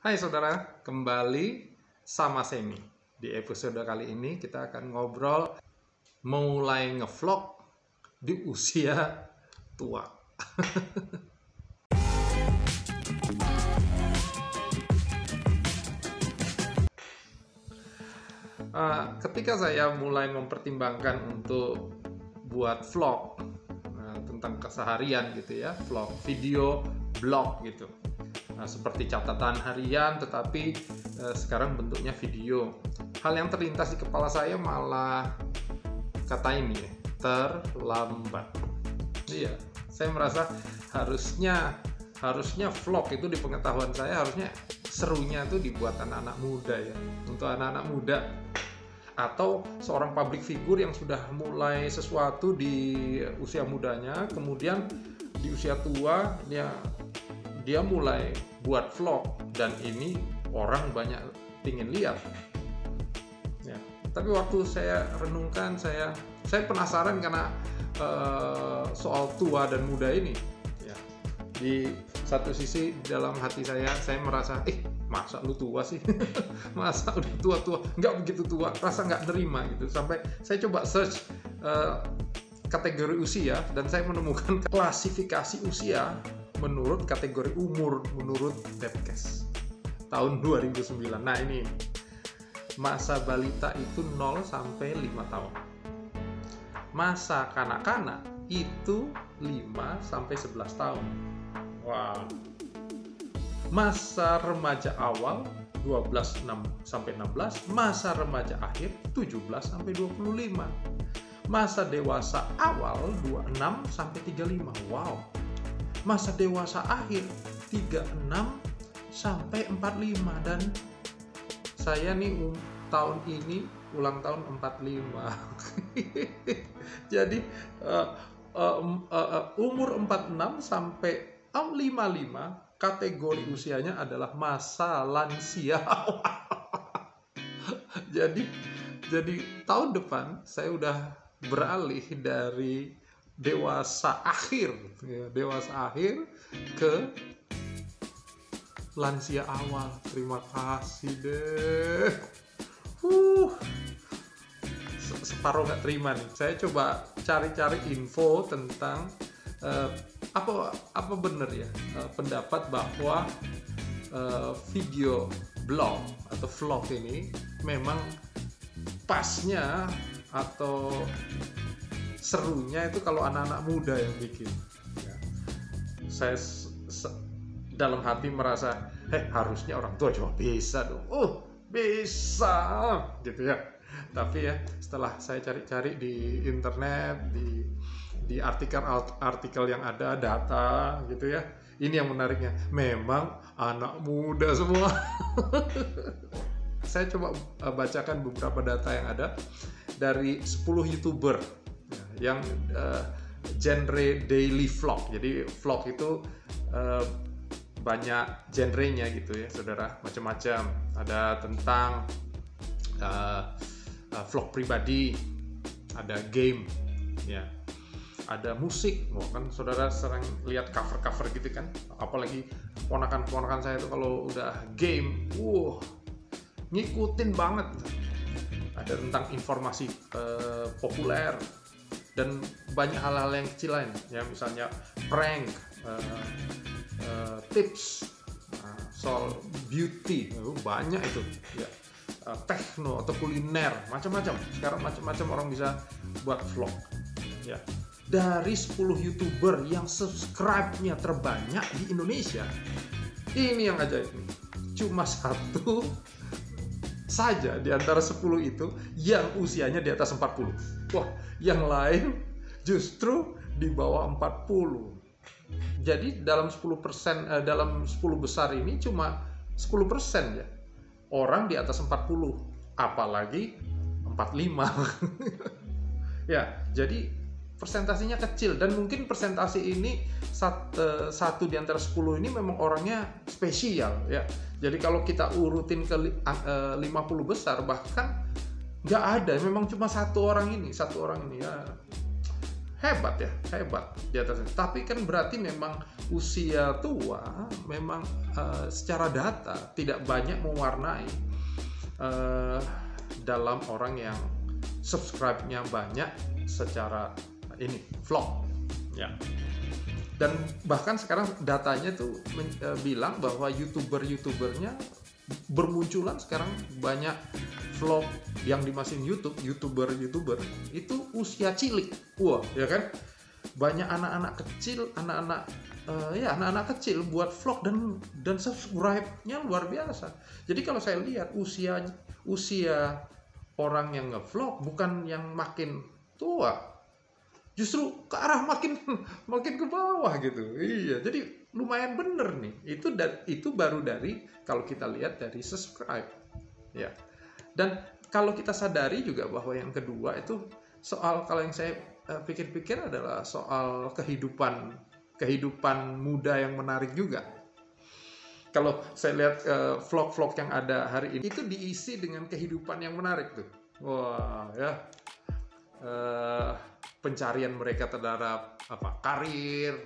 Hai saudara, kembali sama Semi. Di episode kali ini kita akan ngobrol mulai ngevlog di usia tua. Ketika saya mulai mempertimbangkan untuk buat vlog tentang keseharian gitu ya, vlog video, blog gitu. Seperti catatan harian tetapi sekarang bentuknya video. Hal yang terlintas di kepala saya malah kata ini ya, terlambat. Iya, saya merasa harusnya vlog itu di pengetahuan saya harusnya serunya itu dibuat anak-anak muda ya. Untuk anak-anak muda atau seorang public figure yang sudah mulai sesuatu di usia mudanya, kemudian di usia tua dia mulai buat vlog dan ini orang banyak pingin lihat ya. Tapi waktu saya renungkan, saya penasaran karena soal tua dan muda ini ya. Di satu sisi dalam hati saya merasa masa lu tua sih masa udah tua-tua, nggak begitu tua, rasa nggak nerima gitu. Sampai saya coba search kategori usia dan saya menemukan klasifikasi usia menurut kategori umur menurut Depkes tahun 2009. Nah ini masa balita itu 0 sampai 5 tahun. Masa kanak-kanak itu 5 sampai 11 tahun. Wah. Masa remaja awal 12 sampai 16, masa remaja akhir 17 sampai 25. Masa dewasa awal 26 sampai 35. Wow. Masa dewasa akhir 36 sampai 45 dan saya nih tahun ini ulang tahun 45. Jadi umur 46 sampai 55 kategori usianya adalah masa lansia. jadi tahun depan saya udah beralih dari dewasa akhir ke lansia awal. Terima kasih deh. Separuh nggak terima nih. Saya coba cari-cari info tentang apa benar ya pendapat bahwa video blog atau vlog ini memang pasnya atau serunya itu kalau anak-anak muda yang bikin ya. Saya dalam hati merasa harusnya orang tua juga bisa dong, bisa gitu ya. Tapi ya setelah saya cari-cari di internet, di artikel yang ada data gitu ya, ini yang menariknya, memang anak muda semua. Saya coba bacakan beberapa data yang ada dari 10 YouTuber yang genre daily vlog. Jadi vlog itu banyak genrenya gitu ya saudara, macam-macam. Ada tentang vlog pribadi, ada game ya, ada musik. Kan saudara sering lihat cover gitu kan, apalagi ponakan saya itu kalau udah game ngikutin banget. Ada tentang informasi populer dan banyak hal-hal yang kecil lain ya, misalnya prank, tips soal beauty, banyak itu ya, tekno atau kuliner, macam-macam. Sekarang macam-macam orang bisa buat vlog ya. Dari 10 YouTuber yang subscribe-nya terbanyak di Indonesia, ini yang ajaib nih, cuma satu saja di antara 10 itu yang usianya di atas 40. Wah, yang lain justru di bawah 40. Jadi dalam 10% dalam 10 besar ini cuma 10% ya orang di atas 40, apalagi 45. Ya, jadi persentasenya kecil dan mungkin persentase ini satu di antara 10 ini memang orangnya spesial ya. Jadi kalau kita urutin ke 50 besar bahkan nggak ada, memang cuma satu orang ini ya. hebat ya, hebat di atasnya. Tapi kan berarti memang usia tua memang secara data tidak banyak mewarnai dalam orang yang subscribe-nya banyak secara ini vlog ya. Dan bahkan sekarang datanya tuh bilang bahwa youtubernya bermunculan sekarang banyak vlog yang dimasukin youtuber itu usia cilik. Wah, ya kan? Banyak anak-anak kecil, anak-anak kecil buat vlog dan subscribe-nya luar biasa. Jadi kalau saya lihat usia orang yang nge-vlog bukan yang makin tua, justru ke arah makin ke bawah gitu. Iya, jadi lumayan bener nih. Itu baru dari kalau kita lihat dari subscribe, ya. Dan kalau kita sadari juga bahwa yang kedua itu soal, kalau yang saya pikir-pikir adalah soal kehidupan muda yang menarik juga. Kalau saya lihat vlog-vlog yang ada hari ini itu diisi dengan kehidupan yang menarik tuh. Wah, ya. Pencarian mereka terhadap karir.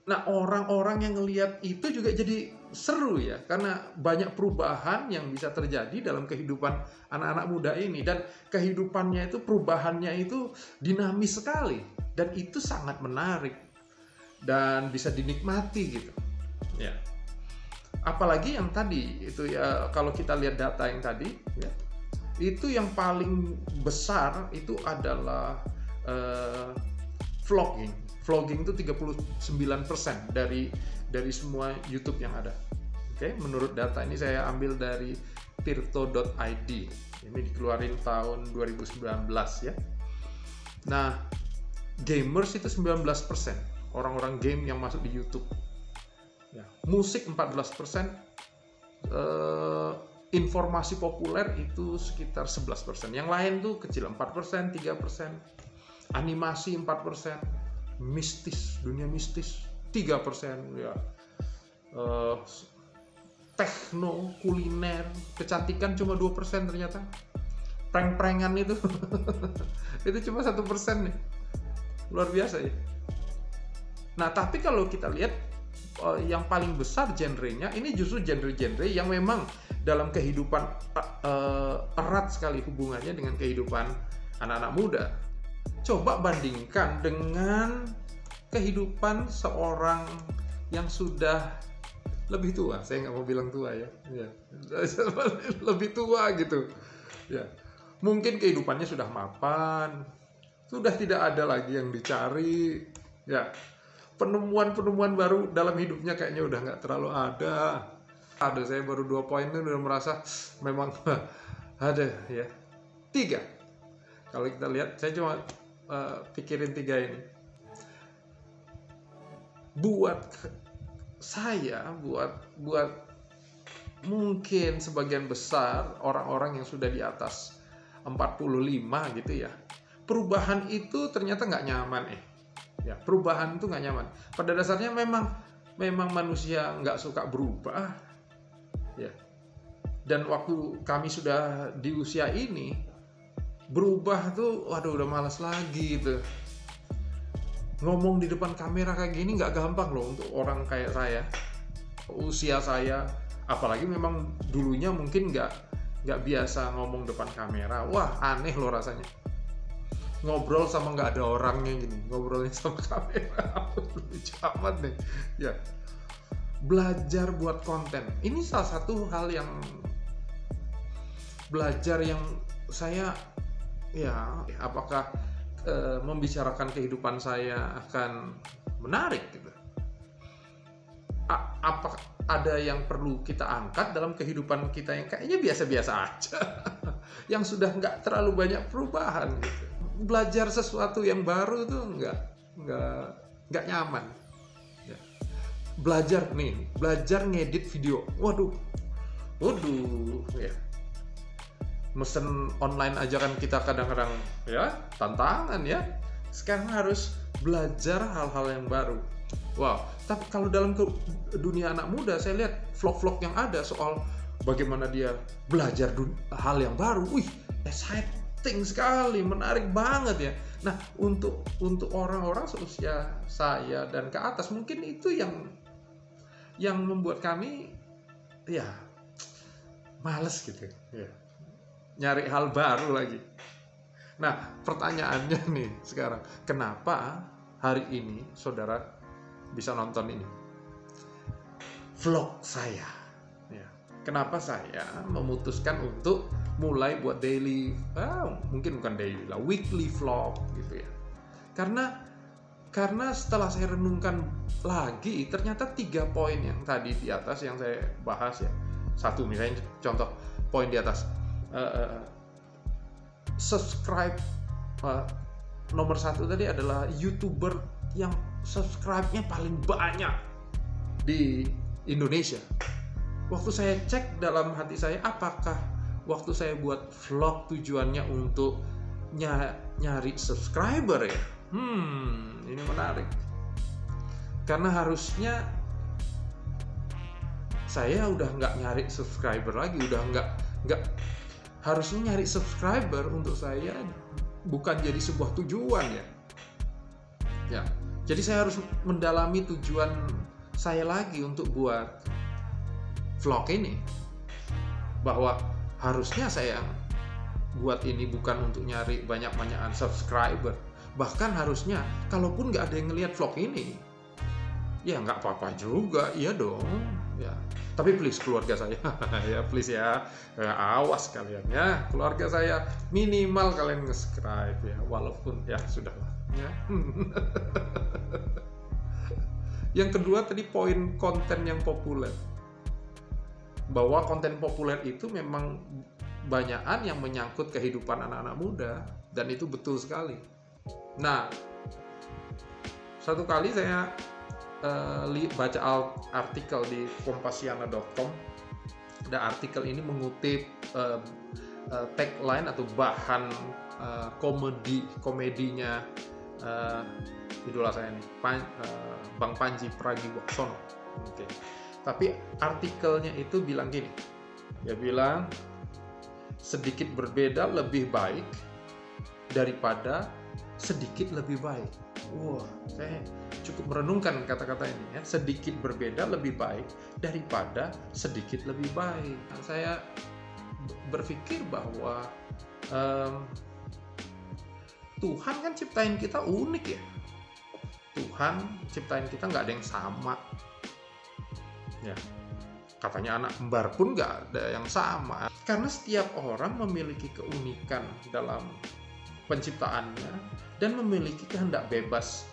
Nah, orang-orang yang ngelihat itu juga jadi seru ya, karena banyak perubahan yang bisa terjadi dalam kehidupan anak-anak muda ini, dan kehidupannya itu, perubahannya itu dinamis sekali, dan itu sangat menarik dan bisa dinikmati gitu ya. Apalagi yang tadi itu ya, kalau kita lihat data yang tadi ya, itu yang paling besar itu adalah vlogging itu 39% dari semua YouTube yang ada. Oke, menurut data ini saya ambil dari tirto.id. Ini dikeluarin tahun 2019 ya. Nah, gamers itu 19%, orang-orang game yang masuk di YouTube. Ya, musik 14%, informasi populer itu sekitar 11%. Yang lain tuh kecil, 4%, 3%. Animasi 4%, mistis, dunia mistis 3% ya. Tekno, kuliner, kecantikan cuma 2% ternyata. Prank-prankan itu itu cuma 1% nih. Luar biasa ya. Nah, tapi kalau kita lihat yang paling besar genrenya ini justru genre-genre yang memang dalam kehidupan erat sekali hubungannya dengan kehidupan anak-anak muda. Coba bandingkan dengan kehidupan seorang yang sudah lebih tua. Saya nggak mau bilang tua ya. Lebih tua gitu ya. Mungkin kehidupannya sudah mapan, sudah tidak ada lagi yang dicari ya. Penemuan-penemuan baru dalam hidupnya kayaknya udah nggak terlalu ada. Saya baru 2 poin itu udah merasa memang ada ya. 3. Kalau kita lihat, saya cuma pikirin 3 ini. Buat saya, buat mungkin sebagian besar orang-orang yang sudah di atas 45 gitu ya, perubahan itu ternyata nggak nyaman ya. Perubahan itu nggak nyaman. Pada dasarnya memang manusia nggak suka berubah ya. Dan waktu kami sudah di usia ini, berubah tuh, waduh, udah malas lagi gitu. Ngomong di depan kamera kayak gini nggak gampang loh untuk orang kayak saya, usia saya. Apalagi memang dulunya mungkin nggak biasa ngomong depan kamera. Wah, aneh loh rasanya. Ngobrol sama nggak ada orangnya gini, ngobrolnya sama kamera. Lucu amat deh. Ya, belajar buat konten. Ini salah satu hal yang belajar yang saya ya, apakah membicarakan kehidupan saya akan menarik gitu. Apa ada yang perlu kita angkat dalam kehidupan kita yang kayaknya biasa-biasa aja, yang sudah nggak terlalu banyak perubahan gitu. Belajar sesuatu yang baru tuh nggak nyaman ya. Belajar ngedit video, waduh ya. Mesen online aja kan kita kadang-kadang ya tantangan ya. Sekarang harus belajar hal-hal yang baru. Wow, tapi kalau dalam dunia anak muda, saya lihat vlog-vlog yang ada soal bagaimana dia belajar hal yang baru. Wih, excited interesting sekali, menarik banget ya. Nah, untuk orang-orang seusia saya dan ke atas mungkin itu yang membuat kami ya males gitu ya. Nyari hal baru lagi. Nah, pertanyaannya nih sekarang, kenapa hari ini saudara bisa nonton ini? Vlog saya. Ya. Kenapa saya memutuskan untuk mulai buat daily, mungkin bukan daily lah, weekly vlog gitu ya. Karena setelah saya renungkan lagi, ternyata 3 poin yang tadi di atas yang saya bahas ya. Satu misalnya contoh poin di atas, subscribe, nomor 1 tadi adalah YouTuber yang subscribe-nya paling banyak di Indonesia. Waktu saya cek dalam hati saya, apakah waktu saya buat vlog tujuannya untuk nyari subscriber ya? Ini menarik. Karena harusnya saya udah nggak nyari subscriber lagi, udah nggak harusnya nyari subscriber untuk saya bukan jadi sebuah tujuan ya. Ya, jadi saya harus mendalami tujuan saya lagi untuk buat vlog ini, bahwa harusnya saya buat ini bukan untuk nyari banyak-banyakan subscriber. Bahkan harusnya kalaupun nggak ada yang ngelihat vlog ini, ya nggak apa-apa juga, iya dong ya. Tapi please keluarga saya ya please ya, awas kalian ya, keluarga saya minimal kalian nge-subscribe ya, walaupun ya sudahlah ya. Yang kedua tadi poin konten yang populer, bahwa konten populer itu memang banyakan yang menyangkut kehidupan anak-anak muda, dan itu betul sekali. Nah, satu kali saya baca artikel di kompasiana.com. Dan artikel ini mengutip tagline atau bahan komedinya idola saya nih, Bang Panji Pragiwaksono. Oke. Tapi artikelnya itu bilang gini, dia bilang sedikit berbeda lebih baik daripada sedikit lebih baik. Wah, saya cukup merenungkan kata-kata ini ya. Sedikit berbeda lebih baik daripada sedikit lebih baik. Nah, saya berpikir bahwa Tuhan kan ciptain kita unik ya. Tuhan ciptain kita nggak ada yang sama. Ya, katanya anak kembar pun nggak ada yang sama. Karena setiap orang memiliki keunikan dalam penciptaannya dan memiliki kehendak bebas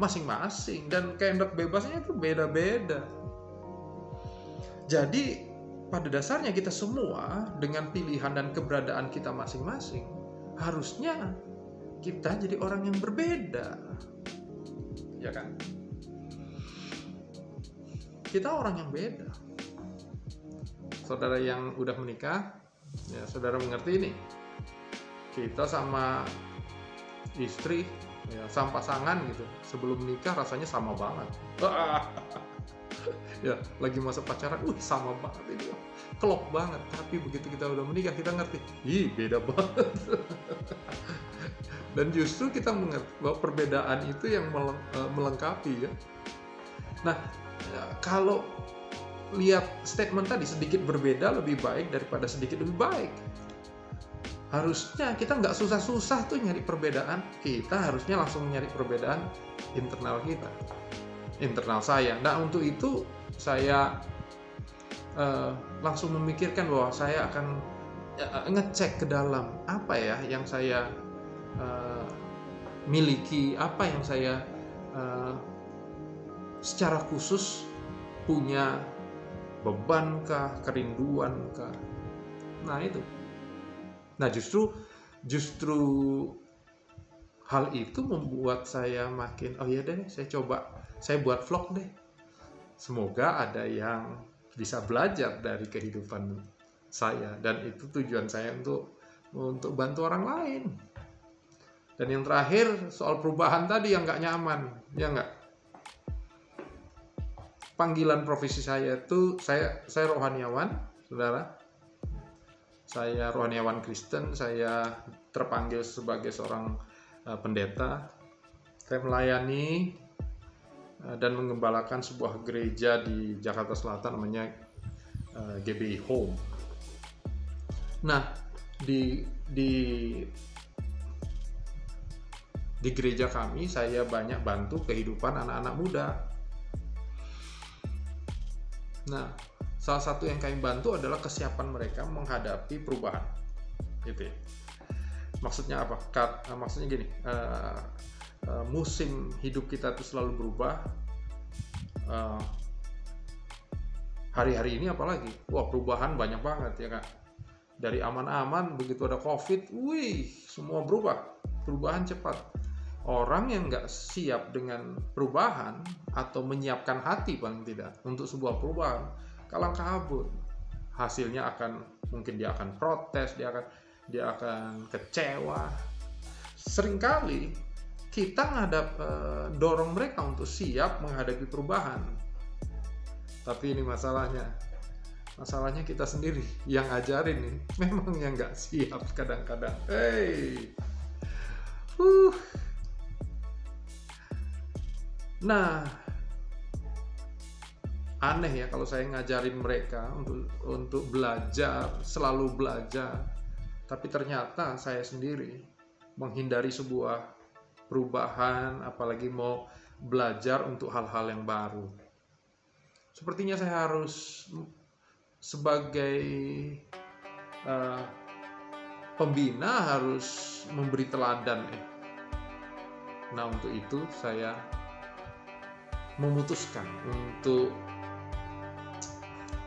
masing-masing, dan kehendak bebasnya itu beda-beda. Jadi pada dasarnya kita semua dengan pilihan dan keberadaan kita masing-masing harusnya kita jadi orang yang berbeda, ya kan? Kita orang yang beda. Saudara yang udah menikah, ya saudara mengerti ini. Kita sama istri, ya, sama pasangan gitu, sebelum menikah rasanya sama banget. Ya, lagi masa pacaran, sama banget ini, klop banget. Tapi begitu kita udah menikah, kita ngerti, beda banget. Dan justru kita mengerti bahwa perbedaan itu yang melengkapi ya. Nah, kalau lihat statement tadi, sedikit berbeda lebih baik daripada sedikit lebih baik. Harusnya kita nggak susah-susah tuh nyari perbedaan, kita harusnya langsung nyari perbedaan internal kita, internal saya. Nah, untuk itu saya langsung memikirkan bahwa saya akan ngecek ke dalam apa ya yang saya miliki, apa yang saya secara khusus punya bebankah, kerinduankah. Nah itu. Nah justru hal itu membuat saya makin, oh iya deh, saya buat vlog deh. Semoga ada yang bisa belajar dari kehidupan saya, dan itu tujuan saya untuk bantu orang lain. Dan yang terakhir soal perubahan tadi yang nggak nyaman, ya nggak. Panggilan profesi saya itu saya rohaniawan, saudara. Saya rohaniawan Kristen, saya terpanggil sebagai seorang pendeta. Saya melayani dan mengembalakan sebuah gereja di Jakarta Selatan namanya GBI Home. Nah, di gereja kami saya banyak bantu kehidupan anak-anak muda. Nah, salah satu yang kami bantu adalah kesiapan mereka menghadapi perubahan, gitu ya. Maksudnya apa? Maksudnya gini, musim hidup kita itu selalu berubah. Hari-hari ini apalagi, wah perubahan banyak banget ya Kak. Dari aman-aman begitu ada COVID, semua berubah, perubahan cepat. Orang yang nggak siap dengan perubahan atau menyiapkan hati paling tidak untuk sebuah perubahan, kalang kabut. Hasilnya mungkin dia akan protes, dia akan kecewa. Seringkali kita dorong mereka untuk siap menghadapi perubahan. Tapi ini masalahnya kita sendiri yang ngajarin nih, memang yang nggak siap kadang-kadang. Nah, aneh ya kalau saya ngajarin mereka untuk belajar, selalu belajar, tapi ternyata saya sendiri menghindari sebuah perubahan, apalagi mau belajar untuk hal-hal yang baru. Sepertinya saya harus sebagai pembina harus memberi teladan. Nah, untuk itu saya memutuskan untuk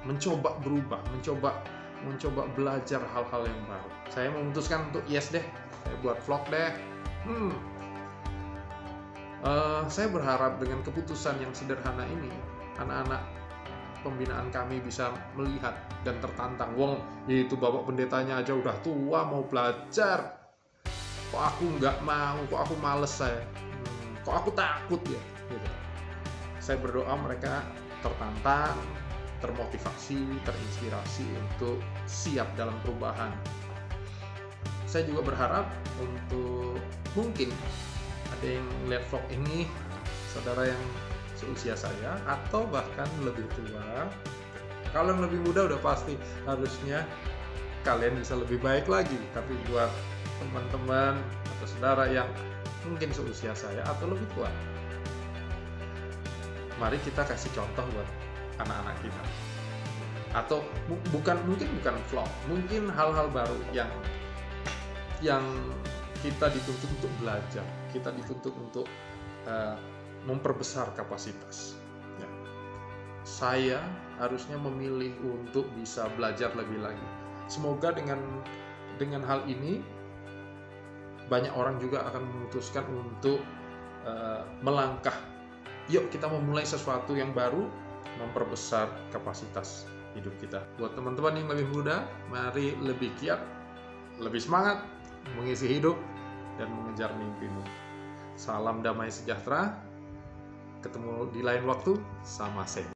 mencoba berubah, mencoba belajar hal-hal yang baru. Saya memutuskan untuk saya buat vlog deh. Saya berharap dengan keputusan yang sederhana ini, anak-anak pembinaan kami bisa melihat dan tertantang. Itu bapak pendetanya aja udah tua mau belajar, kok aku nggak mau, kok aku males kok aku takut ya, gitu. Saya berdoa mereka tertantang, termotivasi, terinspirasi untuk siap dalam perubahan. Saya juga berharap untuk mungkin ada yang lihat vlog ini, saudara yang seusia saya atau bahkan lebih tua. Kalau yang lebih muda udah pasti harusnya kalian bisa lebih baik lagi. Tapi buat teman-teman atau saudara yang mungkin seusia saya atau lebih tua, mari kita kasih contoh buat anak-anak kita. Atau mungkin bukan vlog, mungkin hal-hal baru yang kita dituntut untuk belajar, kita dituntut untuk memperbesar kapasitas. Ya. Saya harusnya memilih untuk bisa belajar lebih lagi. Semoga dengan hal ini banyak orang juga akan memutuskan untuk melangkah. Yuk kita memulai sesuatu yang baru, memperbesar kapasitas hidup kita. Buat teman-teman yang lebih muda, mari lebih giat, lebih semangat, mengisi hidup, dan mengejar mimpimu. Salam damai sejahtera. Ketemu di lain waktu, sama saya.